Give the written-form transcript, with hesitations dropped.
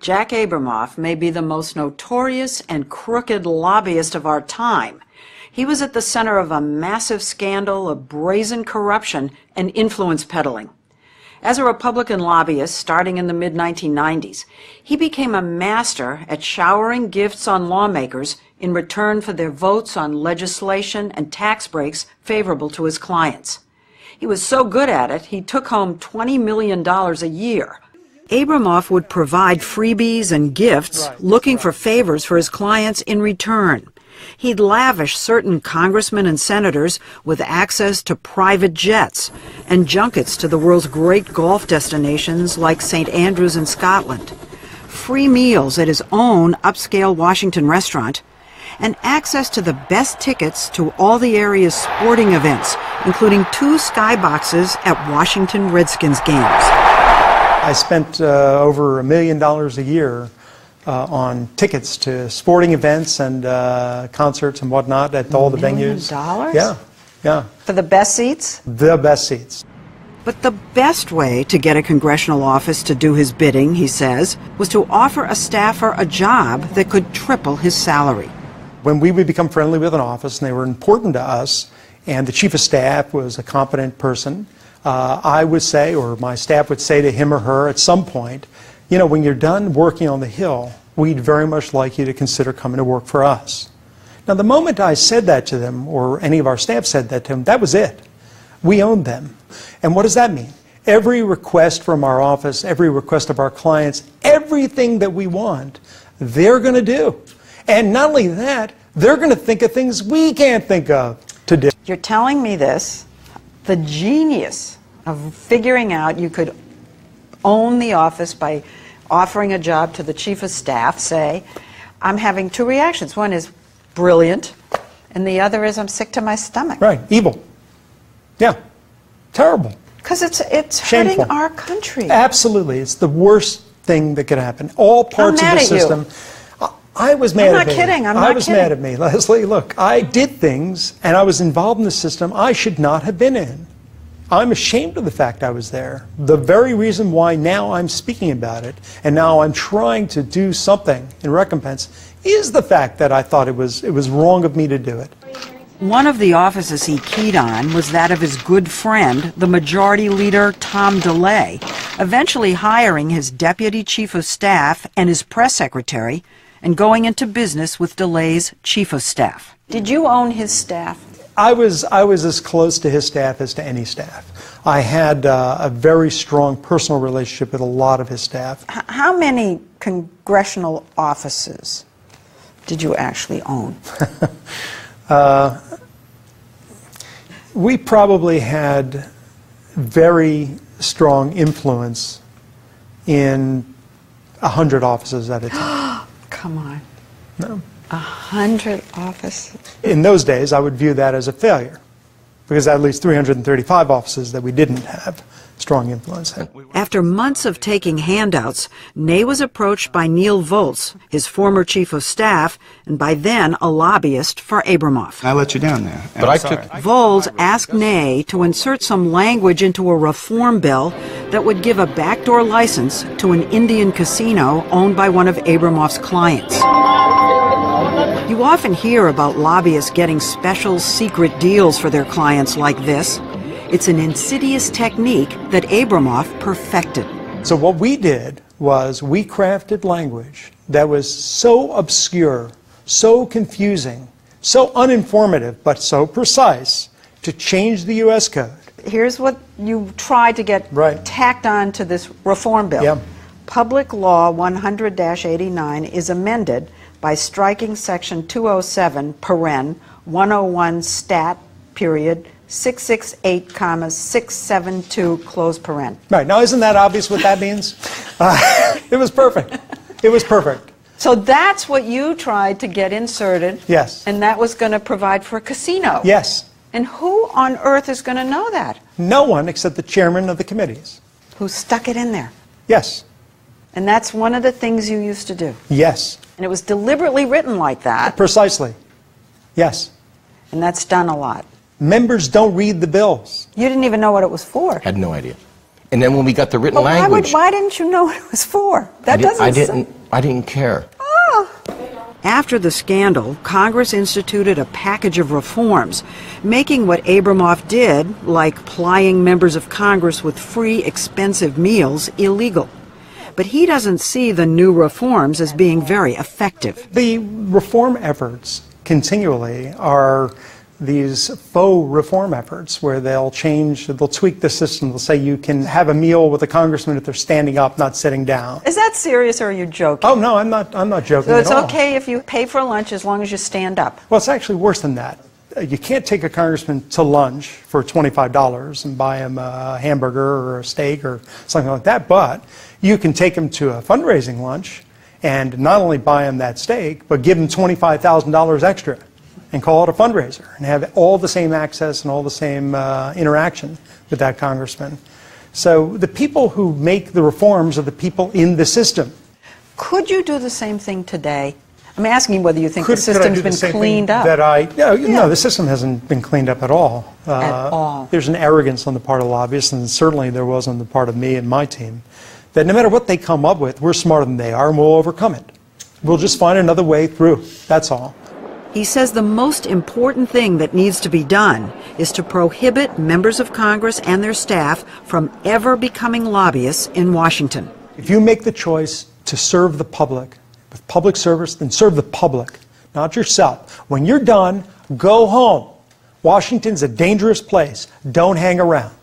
Jack Abramoff may be the most notorious and crooked lobbyist of our time. He was at the center of a massive scandal of brazen corruption and influence peddling. As a Republican lobbyist starting in the mid-1990s, he became a master at showering gifts on lawmakers in return for their votes on legislation and tax breaks favorable to his clients. He was so good at it, he took home $20 million a year. Abramoff would provide freebies and gifts, looking for favors for his clients in return. He'd lavish certain congressmen and senators with access to private jets and junkets to the world's great golf destinations like St. Andrews in Scotland, free meals at his own upscale Washington restaurant, and access to the best tickets to all the area's sporting events, including 2 skyboxes at Washington Redskins games. I spent over $1 million a year on tickets to sporting events and concerts and whatnot at all the venues. $1 million? Yeah, yeah. For the best seats? The best seats. But the best way to get a congressional office to do his bidding, he says, was to offer a staffer a job that could triple his salary. When we would become friendly with an office and they were important to us, and the chief of staff was a competent person, I would say, or my staff would say to him or her at some point, you know, when you're done working on the Hill, we'd very much like you to consider coming to work for us. Now, the moment I said that to them, or any of our staff said that to them, that was it. We owned them. And what does that mean? Every request from our office, every request of our clients, everything that we want, they're going to do. And not only that, they're going to think of things we can't think of to do. You're telling me this, the genius of figuring out you could own the office by offering a job to the chief of staff, say, I'm having 2 reactions. One is brilliant, and the other is I'm sick to my stomach. Right, evil. Yeah, terrible. Because it's Shameful. hurting our country. Absolutely, it's the worst thing that could happen. All parts of the system. I was mad at me. I'm not kidding. I was mad at me, Leslie. Look, I did things, and I was involved in the system I should not have been in. I'm ashamed of the fact I was there. The very reason why now I'm speaking about it, and now I'm trying to do something in recompense, is the fact that I thought it was wrong of me to do it. One of the offices he keyed on was that of his good friend, the Majority Leader Tom DeLay, eventually hiring his deputy chief of staff and his press secretary, and going into business with DeLay's chief of staff. Did you own his staff? I was as close to his staff as to any staff. I had a very strong personal relationship with a lot of his staff. How many congressional offices did you actually own? We probably had very strong influence in 100 offices at a time. Come on. No. 100 offices? In those days, I would view that as a failure, because at least 335 offices that we didn't have strong influence in. After months of taking handouts, Ney was approached by Neil Volz, his former chief of staff, and by then a lobbyist for Abramoff. I let you down there. But I took... Volz asked Ney to insert some language into a reform bill that would give a backdoor license to an Indian casino owned by one of Abramoff's clients. You often hear about lobbyists getting special secret deals for their clients like this. It's an insidious technique that Abramoff perfected. So what we did was we crafted language that was so obscure, so confusing, so uninformative, but so precise to change the U.S. Code. Here's what you tried to get tacked on to this reform bill. Yeah. Public Law 100-89 is amended by striking Section 207, paren, 101 stat, period, 668, 672, close paren. Right. Now, isn't that obvious what that means? It was perfect. It was perfect. So that's what you tried to get inserted. Yes. And that was going to provide for a casino. Yes. And who on earth is going to know that? No one except the chairman of the committees. Who stuck it in there? Yes. And that's one of the things you used to do. Yes. And it was deliberately written like that. Precisely. Yes. And that's done a lot. Members don't read the bills. You didn't even know what it was for. Had no idea. And then when we got the written But language, why didn't you know what it was for? That I didn't care. After the scandal, Congress instituted a package of reforms, making what Abramoff did, like plying members of Congress with free, expensive meals, illegal. But he doesn't see the new reforms as being very effective. The reform efforts continually are these faux reform efforts where they'll tweak the system. They'll say you can have a meal with a congressman if they're standing up, not sitting down. Is that serious, or are you joking? Oh, no, I'm not joking So it's at all. okay if you pay for lunch as long as you stand up? Well, it's actually worse than that. You can't take a congressman to lunch for $25 and buy him a hamburger or a steak or something like that, but you can take him to a fundraising lunch and not only buy him that steak, but give him $25,000 extra and call it a fundraiser and have all the same access and all the same interaction with that congressman. So the people who make the reforms are the people in the system. Could you do the same thing today? I'm asking whether you think the Could I system's do the been same thing cleaned up. No, the system hasn't been cleaned up at all. At all. There's an arrogance on the part of lobbyists, and certainly there was on the part of me and my team, that no matter what they come up with, we're smarter than they are, and we'll overcome it. We'll just find another way through. That's all. He says the most important thing that needs to be done is to prohibit members of Congress and their staff from ever becoming lobbyists in Washington. If you make the choice to serve the public, with public service, then serve the public, not yourself. When you're done, go home. Washington's a dangerous place. Don't hang around.